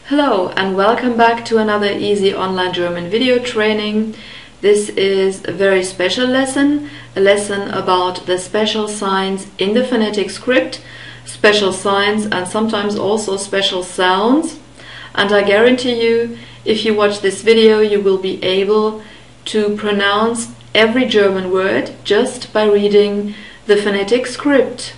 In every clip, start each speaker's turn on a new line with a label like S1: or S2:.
S1: Hello and welcome back to another easy online German video training. This is a very special lesson, a lesson about the special signs in the phonetic script, special signs and sometimes also special sounds. And I guarantee you, if you watch this video, you will be able to pronounce every German word just by reading the phonetic script.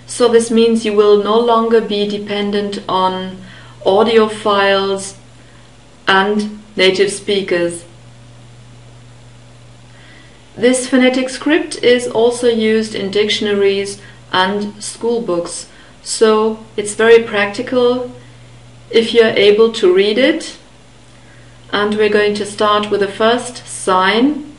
S1: So this means you will no longer be dependent on audio files and native speakers. This phonetic script is also used in dictionaries and school books, so it's very practical if you're able to read it. And we're going to start with the first sign,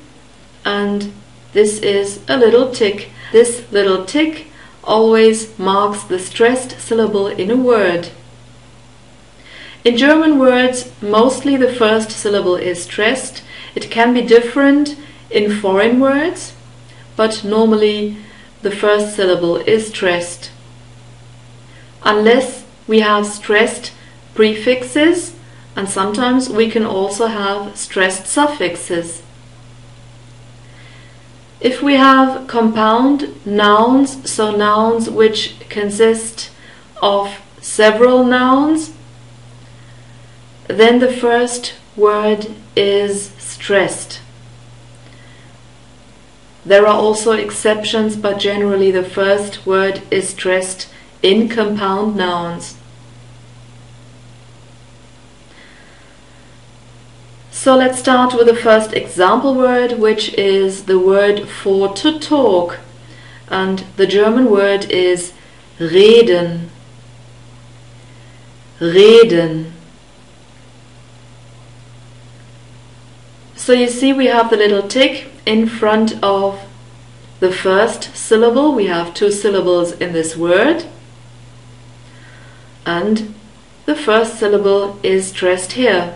S1: and this is a little tick. This little tick always marks the stressed syllable in a word. In German words, mostly the first syllable is stressed. It can be different in foreign words, but normally the first syllable is stressed. Unless we have stressed prefixes, and sometimes we can also have stressed suffixes. If we have compound nouns, so nouns which consist of several nouns, then the first word is stressed. There are also exceptions, but generally the first word is stressed in compound nouns. So let's start with the first example word, which is the word for to talk. And the German word is reden. Reden. So you see we have the little tick in front of the first syllable. We have two syllables in this word, and the first syllable is stressed here.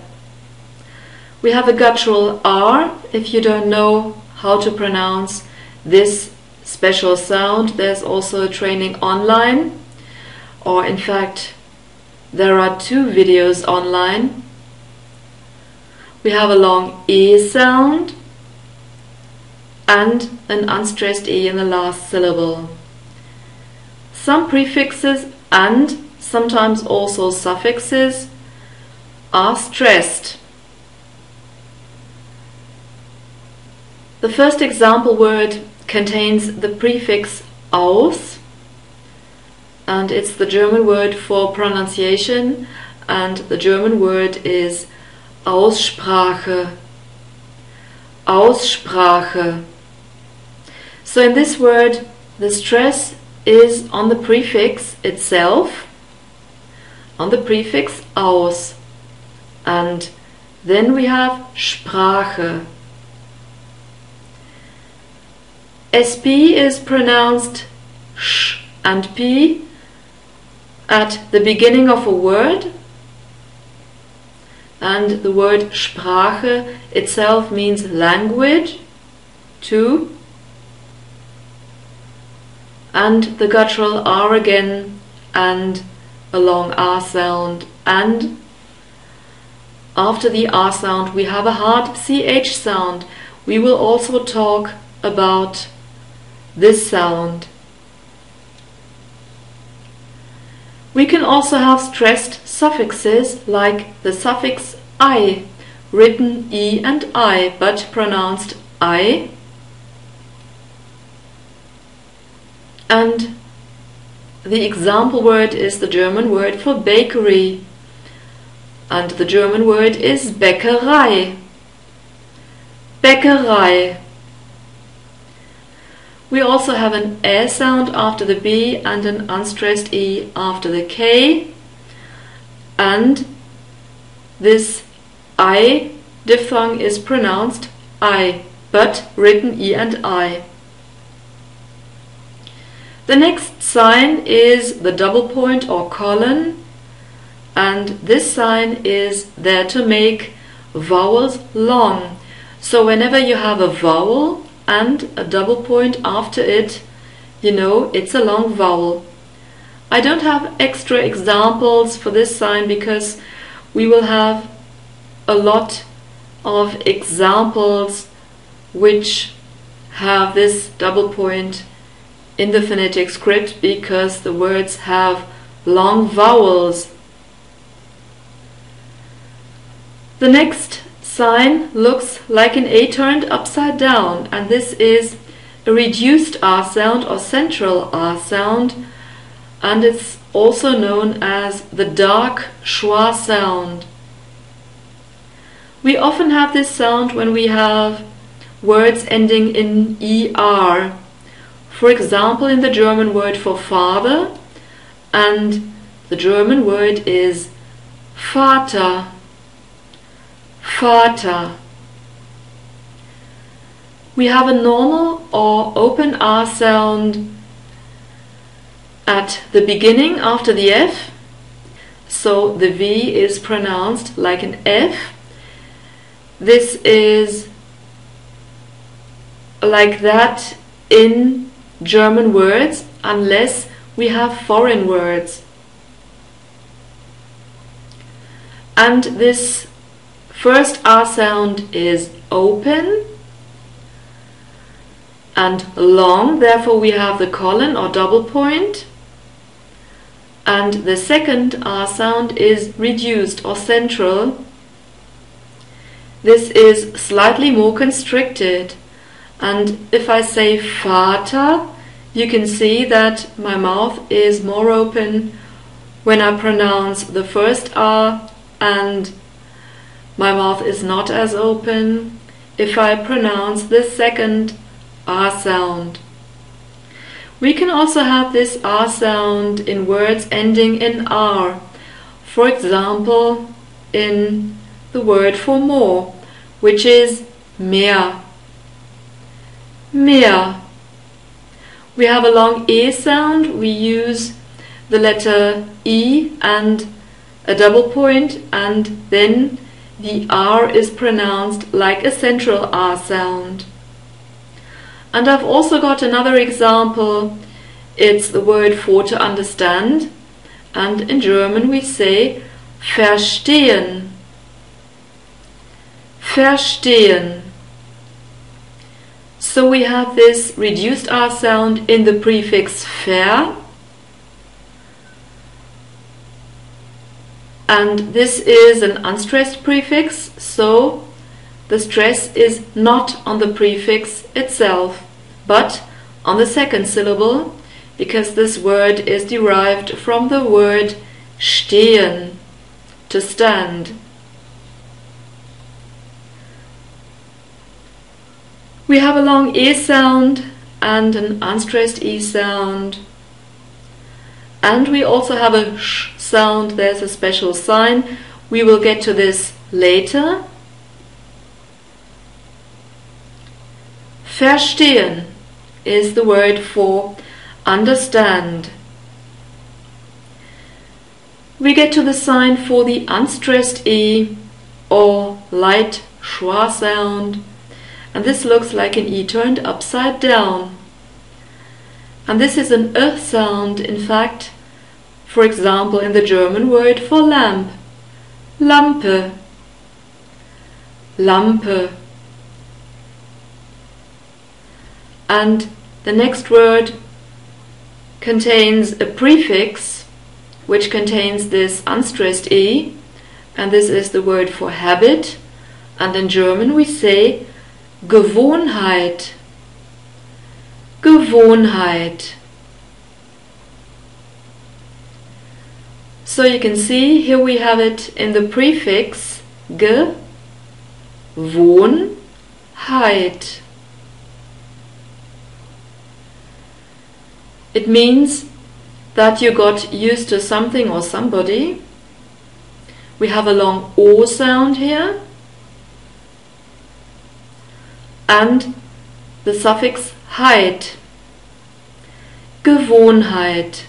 S1: We have a guttural R. If you don't know how to pronounce this special sound, there's also a training online, or in fact there are two videos online. We have a long E sound and an unstressed E in the last syllable. Some prefixes and sometimes also suffixes are stressed. The first example word contains the prefix aus, and it's the German word for pronunciation, and the German word is Aussprache. Aussprache. So in this word, the stress is on the prefix itself, on the prefix aus, and then we have Sprache. SP is pronounced sh and p at the beginning of a word, and the word Sprache itself means language, too, and the guttural R again, and a long R sound, and after the R sound we have a hard CH sound. We will also talk about this sound. We can also have stressed suffixes like the suffix I, written E and I, but pronounced I. And the example word is the German word for bakery, and the German word is Bäckerei. Bäckerei. We also have an E sound after the B and an unstressed E after the K, and this I diphthong is pronounced I, but written E and I. The next sign is the double point or colon, and this sign is there to make vowels long. So whenever you have a vowel and a double point after it, you know it's a long vowel. I don't have extra examples for this sign because we will have a lot of examples which have this double point in the phonetic script because the words have long vowels. The next sign looks like an A turned upside down, and this is a reduced R sound or central R sound, and it's also known as the dark schwa sound. We often have this sound when we have words ending in ER. For example, in the German word for father, and the German word is Vater. Vater. We have a normal or open R sound at the beginning after the F, so the V is pronounced like an F. This is like that in German words unless we have foreign words. And this first R sound is open and long, therefore we have the colon or double point. And the second R sound is reduced or central. This is slightly more constricted. And if I say Vater, you can see that my mouth is more open when I pronounce the first R, and my mouth is not as open if I pronounce the second R sound. We can also have this R sound in words ending in R. For example, in the word for more, which is mehr. Mehr. We have a long E sound. We use the letter E and a double point, and then the R is pronounced like a central R sound. And I've also got another example. It's the word for to understand, and in German we say verstehen. Verstehen. So we have this reduced R sound in the prefix ver, and this is an unstressed prefix, so the stress is not on the prefix itself, but on the second syllable, because this word is derived from the word stehen, to stand. We have a long E sound and an unstressed E sound. And we also have a sh sound. There's a special sign. We will get to this later. Verstehen is the word for understand. We get to the sign for the unstressed E or light schwa sound. And this looks like an E turned upside down. And this is an sound, in fact, for example, in the German word for lamp. Lampe. Lampe. And the next word contains a prefix which contains this unstressed E, and this is the word for habit. And in German we say Gewohnheit. Gewohnheit. So you can see here we have it in the prefix Gewohnheit. It means that you got used to something or somebody. We have a long O sound here, and the suffix heit. Gewohnheit.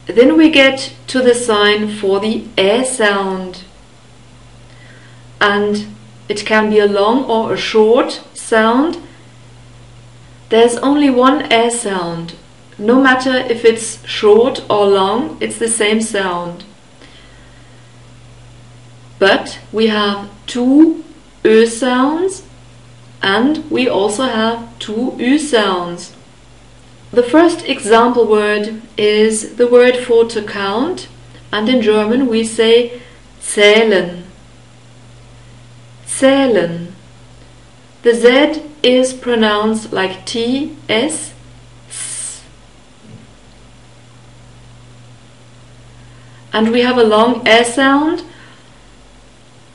S1: Then we get to the sign for the sound, and it can be a long or a short sound. There's only one sound, No matter if it's short or long, it's the same sound. But we have two Ö sounds and we also have two Ü sounds. The first example word is the word for to count, and in German we say zählen. Zählen. The Z is pronounced like T, S, S. And we have a long S sound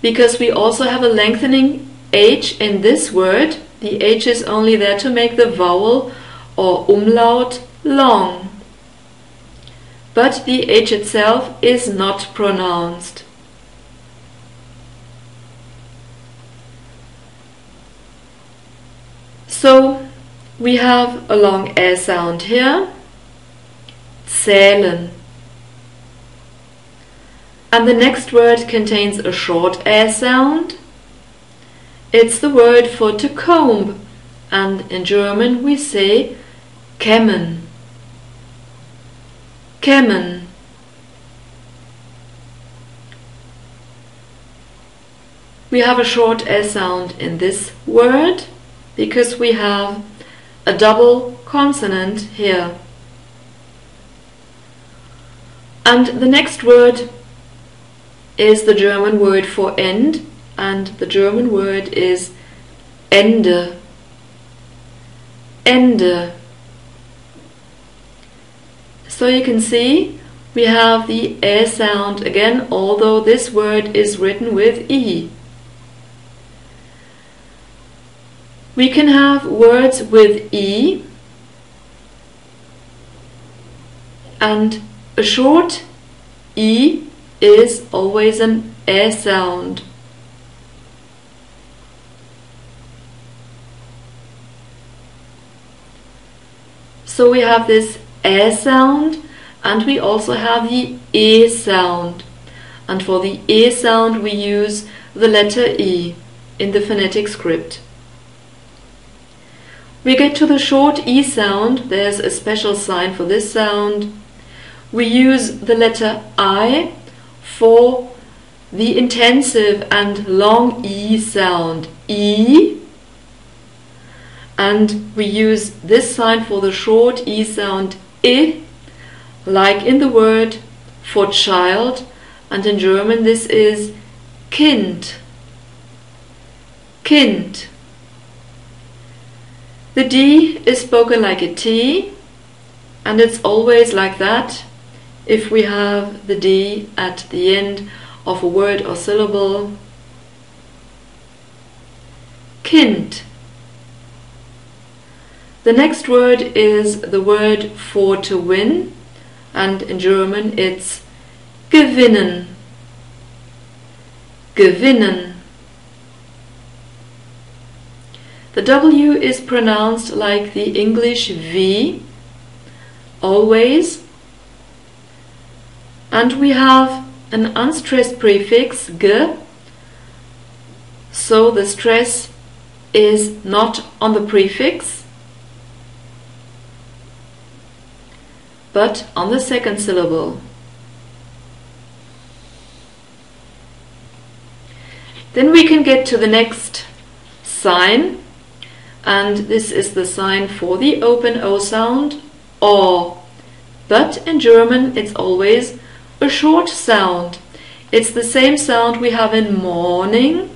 S1: because we also have a lengthening H in this word. The H is only there to make the vowel or umlaut long. But the H itself is not pronounced. So we have a long ä sound here, zählen. And the next word contains a short ä sound. It's the word for to comb, and in German we say kämmen. Kämmen. We have a short ä sound in this word because we have a double consonant here. And the next word is the German word for end, and the German word is Ende. Ende. So you can see we have the ä sound again, although this word is written with I. We can have words with I and a short I is always an ä sound. So we have this ä sound and we also have the e sound. And for the e sound we use the letter I in the phonetic script. We get to the short E sound. There's a special sign for this sound. We use the letter I for the intensive and long E sound, E. And we use this sign for the short E sound, I, like in the word for child. And in German this is Kind. Kind. The D is spoken like a T, and it's always like that if we have the D at the end of a word or syllable. Kind. The next word is the word for to win, and in German it's gewinnen. Gewinnen. The W is pronounced like the English V, always. And we have an unstressed prefix, G, so the stress is not on the prefix, but on the second syllable. Then we can get to the next sign. And this is the sign for the open O sound, or. But in German it's always a short sound. It's the same sound we have in morning,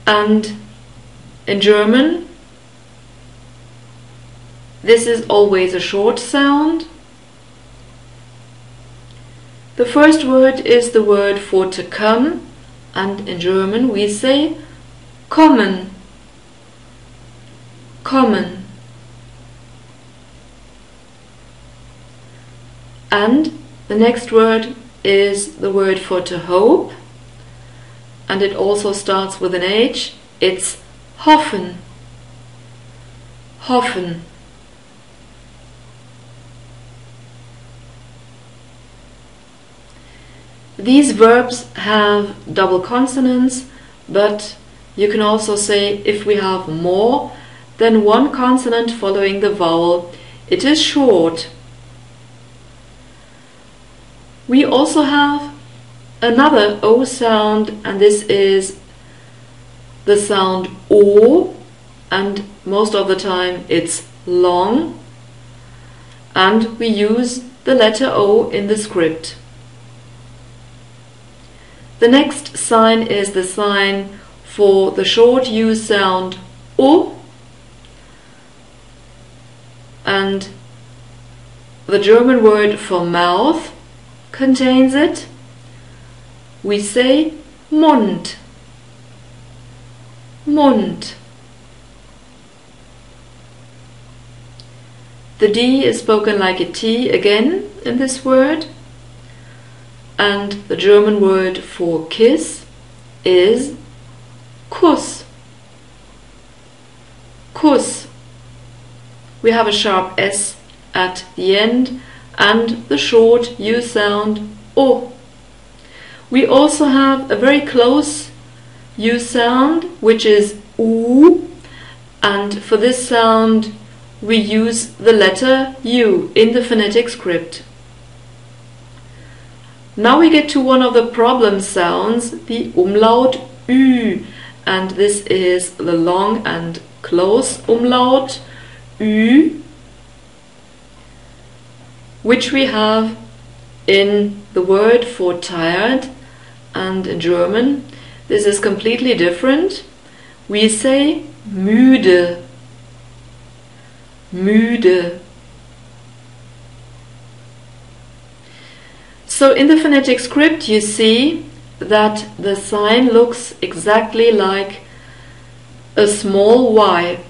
S1: and in German this is always a short sound. The first word is the word for to come, and in German we say kommen. Kommen. And the next word is the word for to hope, and it also starts with an H. It's hoffen. Hoffen. These verbs have double consonants, but you can also say if we have more then one consonant following the vowel. It is short. We also have another O sound, and this is the sound O, and most of the time it's long, and we use the letter O in the script. The next sign is the sign for the short U sound O, and the German word for mouth contains it. We say Mund. Mund. The D is spoken like a T again in this word, and the German word for kiss is Kuss. Kuss. We have a sharp S at the end and the short U sound O. We also have a very close U sound, which is U, and for this sound we use the letter U in the phonetic script. Now we get to one of the problem sounds, the umlaut Ü, and this is the long and close umlaut Ü, which we have in the word for tired, and in German this is completely different. We say müde. Müde. So in the phonetic script you see that the sign looks exactly like a small y,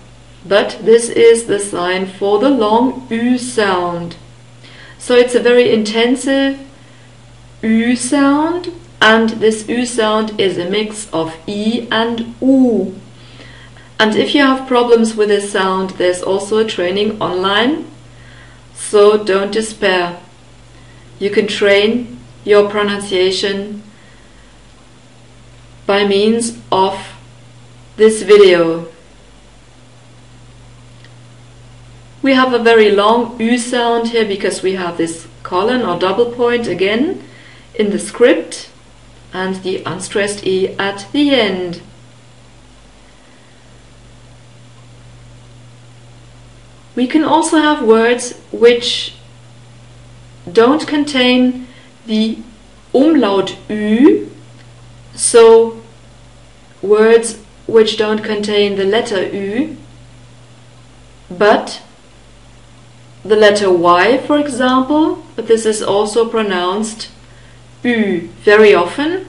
S1: but this is the sign for the long Ü sound. So it's a very intensive Ü sound, and this Ü sound is a mix of I and U. And if you have problems with this sound, there's also a training online, so don't despair. You can train your pronunciation by means of this video. We have a very long Ü sound here because we have this colon or double point again in the script and the unstressed E at the end. We can also have words which don't contain the umlaut Ü, so words which don't contain the letter Ü, but the letter Y, for example, but this is also pronounced Ü very often.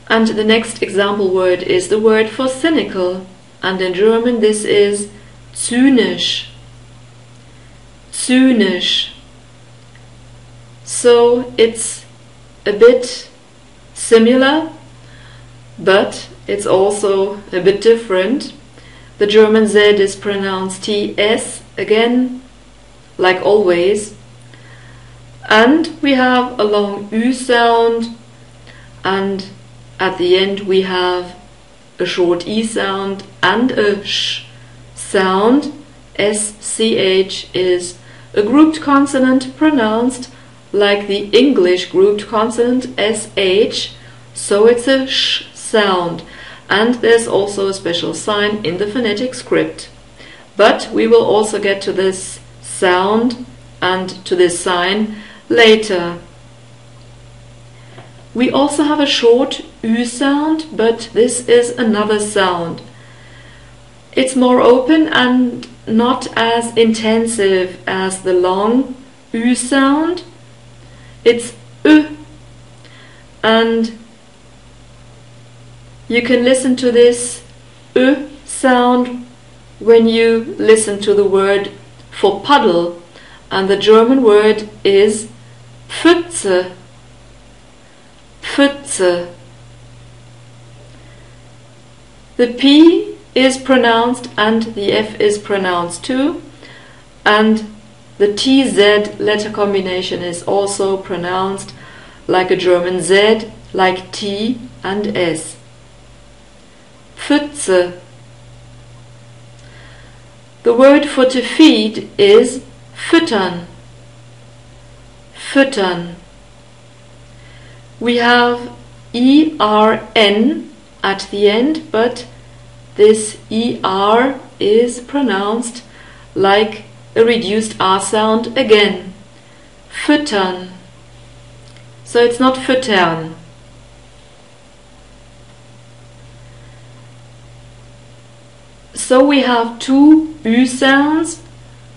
S1: And the next example word is the word for cynical, and in German this is zynisch. Zynisch. So it's a bit similar, but it's also a bit different. The German Z is pronounced TS again, like always. And we have a long Ü sound, and at the end we have a short E sound and a sh sound. SCH is a grouped consonant pronounced like the English grouped consonant SH, so it's a sh sound. And there's also a special sign in the phonetic script. But we will also get to this sound and to this sign later. We also have a short Ü sound, but this is another sound. It's more open and not as intensive as the long Ü sound. It's Ü, and you can listen to this Ü sound when you listen to the word for puddle, and the German word is Pfütze. Pfütze. The P is pronounced and the F is pronounced too, and the TZ letter combination is also pronounced like a German Z, like T and S. Pfütze. The word for to feed is füttern. Füttern. We have ERN at the end, but this ER is pronounced like a reduced R sound again. Füttern. So it's not füttern. So we have two Ü sounds,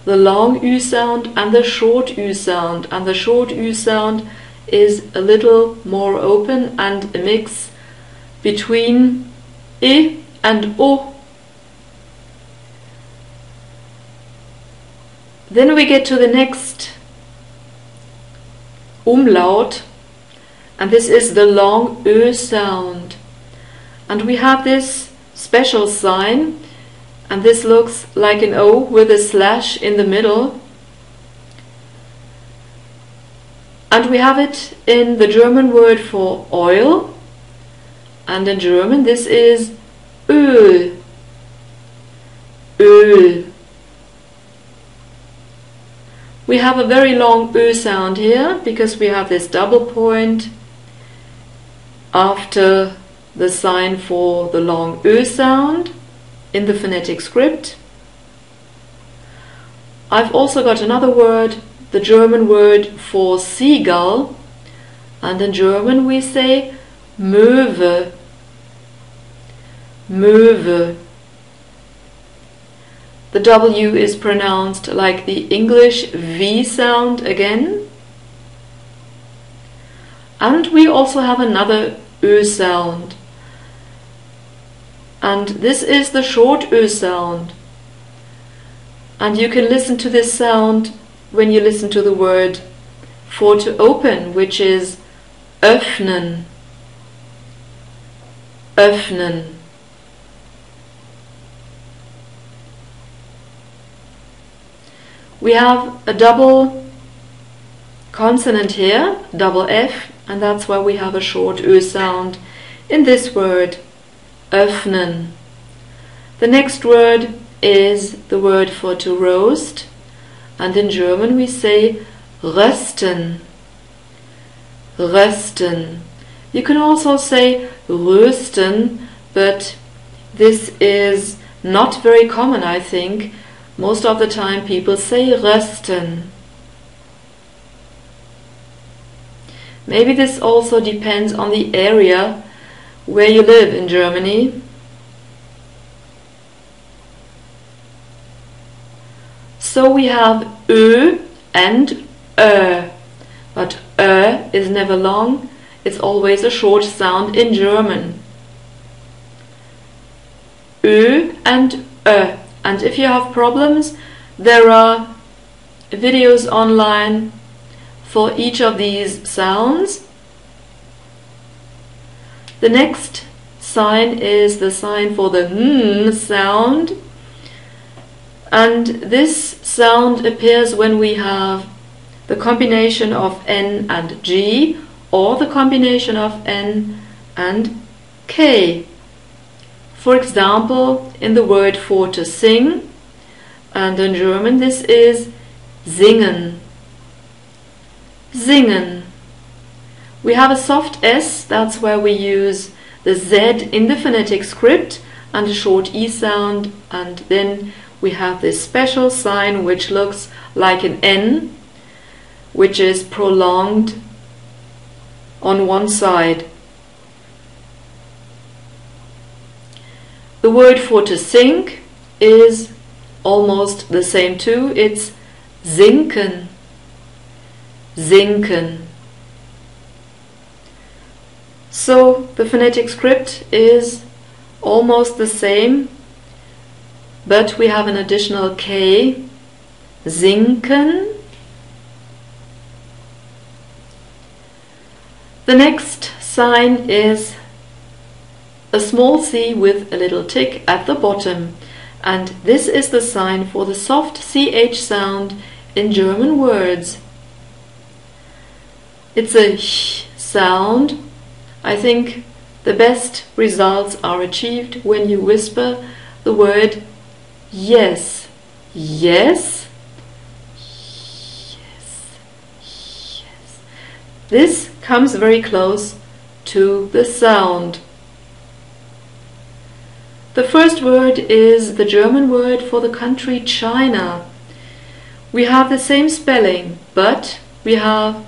S1: the long Ü sound and the short Ü sound. And the short Ü sound is a little more open and a mix between I and O. Then we get to the next Umlaut, and this is the long Ö sound. And we have this special sign, and this looks like an O with a slash in the middle. And we have it in the German word for oil, and in German this is Öl. Öl. We have a very long Ö sound here because we have this double point after the sign for the long Ö sound in the phonetic script. I've also got another word, the German word for seagull, and in German we say Möwe. Möwe. The W is pronounced like the English V sound again. And we also have another Ö sound. And this is the short Ö sound. And you can listen to this sound when you listen to the word for to open, which is öffnen. Öffnen. We have a double consonant here, double F, and that's why we have a short Ö sound in this word, öffnen. The next word is the word for to roast, and in German we say rösten. Rösten. You can also say rösten, but this is not very common, I think. Most of the time people say rösten. Maybe this also depends on the area where you live in Germany. So we have Ö and Ö, but Ö is never long, it's always a short sound in German. Ö and Ö. And if you have problems, there are videos online for each of these sounds. The next sign is the sign for the N sound. And this sound appears when we have the combination of N and G, or the combination of N and K. For example, in the word for to sing, and in German this is singen. Singen. We have a soft S, that's where we use the Z in the phonetic script, and a short E sound, and then we have this special sign which looks like an N, which is prolonged on one side. The word for to sing is almost the same too. It's sinken. Sinken. So the phonetic script is almost the same, but we have an additional K. Sinken. The next sign is a small C with a little tick at the bottom, and this is the sign for the soft CH sound in German words. It's a sh sound. I think the best results are achieved when you whisper the word yes. yes, yes, yes. This comes very close to the sound. The first word is the German word for the country China. We have the same spelling, but we have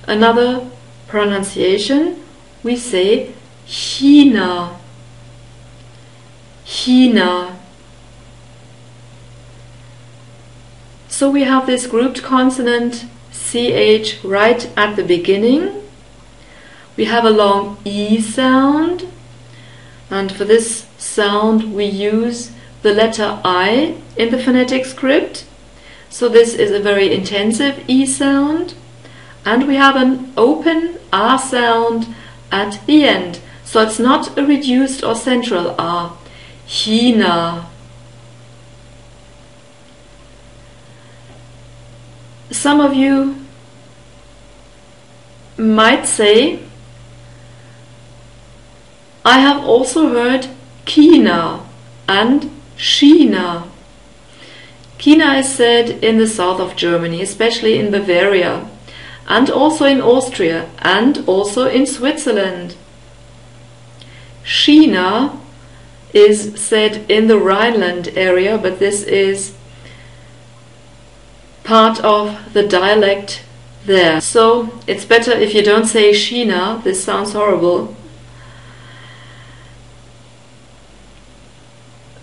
S1: another pronunciation. We say China. China. So we have this grouped consonant CH right at the beginning. We have a long E sound, and for this sound we use the letter I in the phonetic script. So this is a very intensive E sound. And we have an open R sound at the end. So it's not a reduced or central R. China. Some of you might say, I have also heard China and China. China is said in the south of Germany, especially in Bavaria, and also in Austria, and also in Switzerland. China is said in the Rhineland area, but this is part of the dialect there. So it's better if you don't say China. This sounds horrible.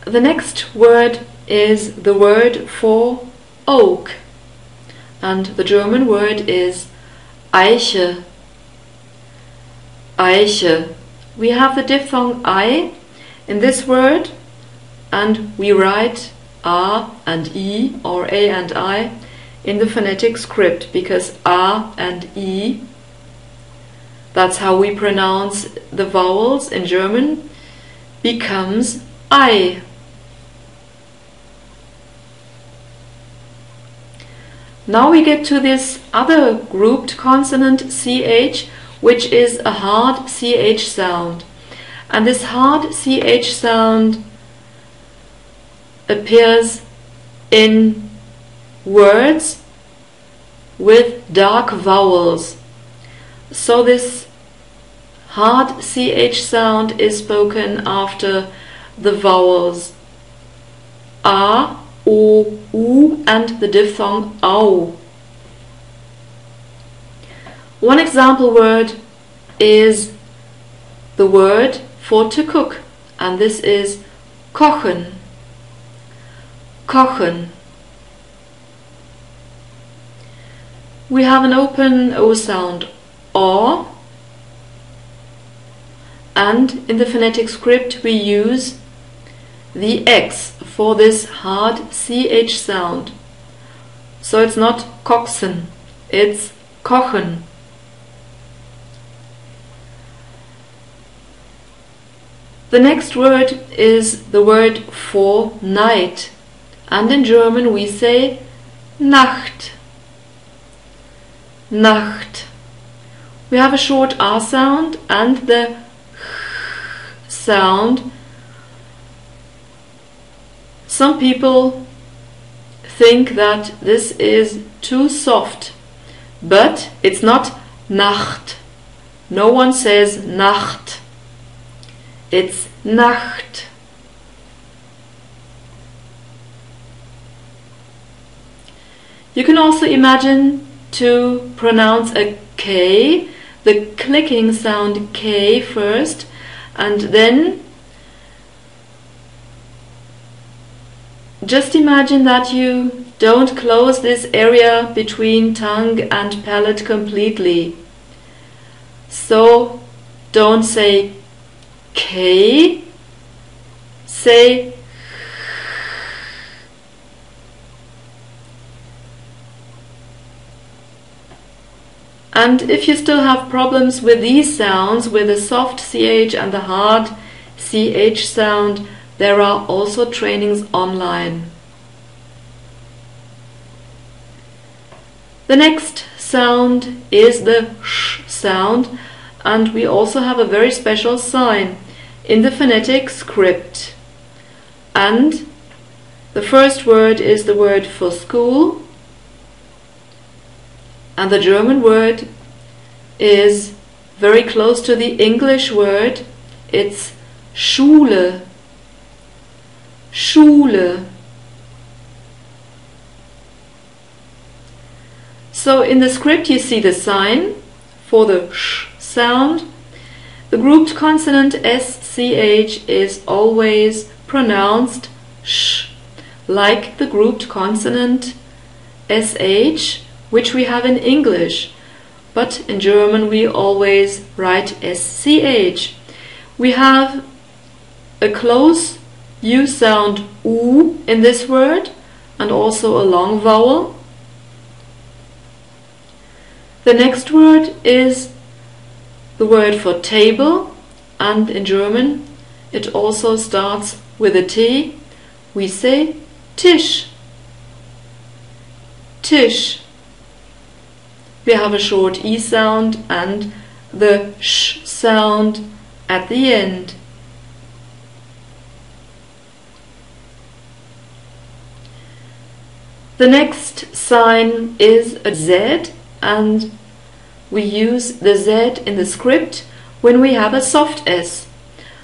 S1: The next word is the word for oak, and the German word is Eiche. Eiche. We have the diphthong I in this word, and we write A and E or A and I in the phonetic script, because A and E, that's how we pronounce the vowels in German, becomes I. Now we get to this other grouped consonant CH, which is a hard CH sound. And this hard CH sound appears in words with dark vowels. So this hard CH sound is spoken after the vowels A, O, U and the diphthong AU. One example word is the word for to cook, and this is kochen. Kochen. We have an open O sound, O, and in the phonetic script we use the X for this hard CH sound. So it's not kochen, it's kochen. The next word is the word for night, and in German we say Nacht. Nacht. We have a short R sound and the sound. Some people think that this is too soft, but it's not Nacht. No one says Nacht. It's Nacht. You can also imagine to pronounce a K, the clicking sound K first, and then just imagine that you don't close this area between tongue and palate completely. So don't say K, say and if you still have problems with these sounds, with the soft CH and the hard CH sound, there are also trainings online. The next sound is the sh sound, and we also have a very special sign in the phonetic script. And The first word is the word for school, and the German word is very close to the English word. It's Schule. Schule. So in the script you see the sign for the sh sound. The grouped consonant SCH is always pronounced sh, like the grouped consonant SH, which we have in English, but in German we always write SCH. We have a close U sound U in this word, and also a long vowel. The next word is the word for table, and in German it also starts with a T. We say Tisch. Tisch. We have a short E sound and the sh sound at the end. The next sign is a Z, and we use the Z in the script when we have a soft S.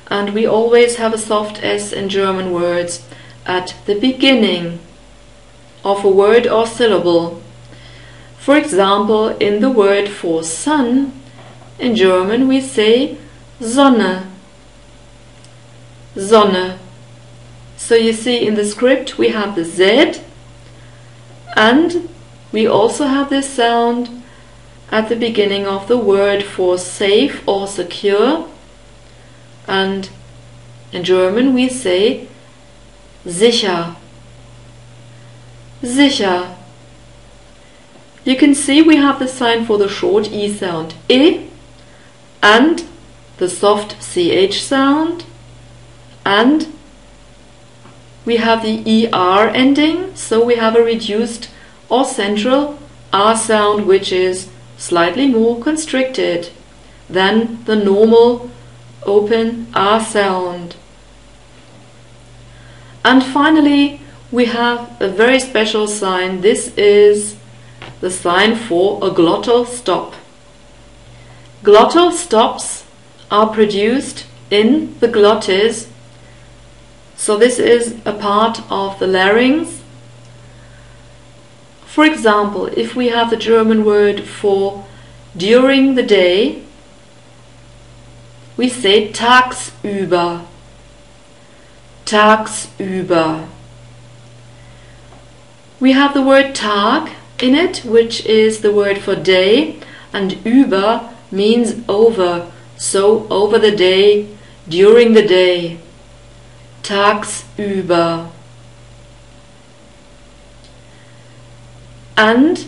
S1: And we always have a soft S in German words at the beginning of a word or syllable. For example, in the word for sun, in German we say Sonne. Sonne. So you see in the script we have the Z, and we also have this sound at the beginning of the word for safe or secure, and in German we say sicher. Sicher. You can see we have the sign for the short E sound I, and the soft CH sound, and we have the ER ending, so we have a reduced or central R sound, which is slightly more constricted than the normal open R sound. And finally we have a very special sign. This is the sign for a glottal stop. Glottal stops are produced in the glottis. So this is a part of the larynx. For example, if we have the German word for during the day, we say tagsüber. Tagsüber. We have the word Tag in it, which is the word for day, and über means over, so over the day, during the day. Tagsüber. And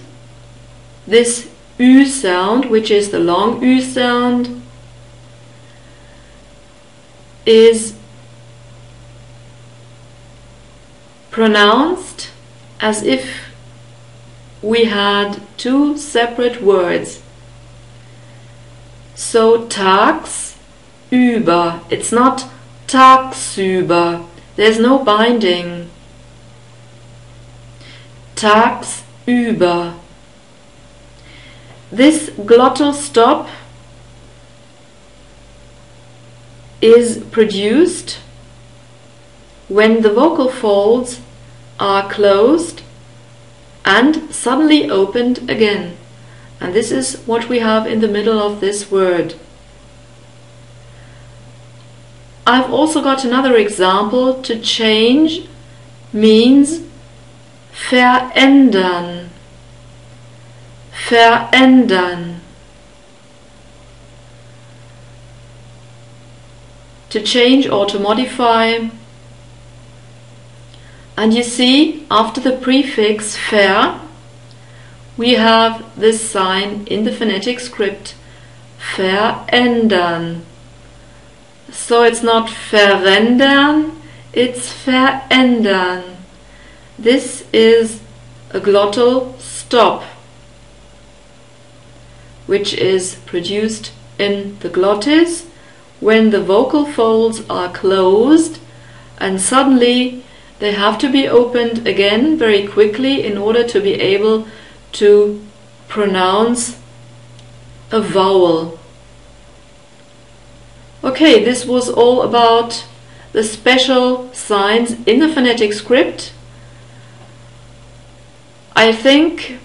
S1: this Ü sound, which is the long Ü sound, is pronounced as if we had two separate words. So tagsüber, it's not tagsüber, there's no binding. Tagsüber. This glottal stop is produced when the vocal folds are closed and suddenly opened again. And this is what we have in the middle of this word. I've also got another example. To change means verändern. Verändern. To change or to modify. And you see, after the prefix ver, we have this sign in the phonetic script, verändern. So it's not verändern, it's verändern. This is a glottal stop, which is produced in the glottis when the vocal folds are closed and suddenly They have to be opened again very quickly in order to be able to pronounce a vowel. Okay, this was all about the special signs in the phonetic script. I think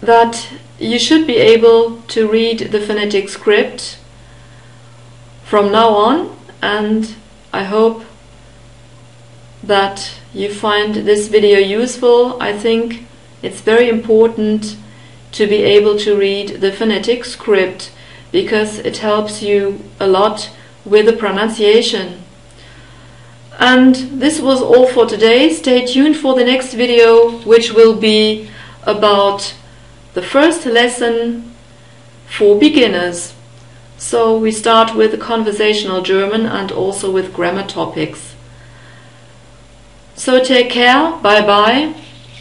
S1: that you should be able to read the phonetic script from now on, and I hope that you find this video useful. I think it's very important to be able to read the phonetic script because it helps you a lot with the pronunciation. And this was all for today. Stay tuned for the next video, which will be about the first lesson for beginners. So we start with conversational German and also with grammar topics. So take care, bye bye,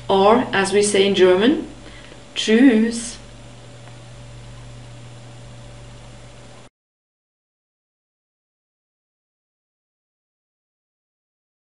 S1: or as we say in German, tschüss.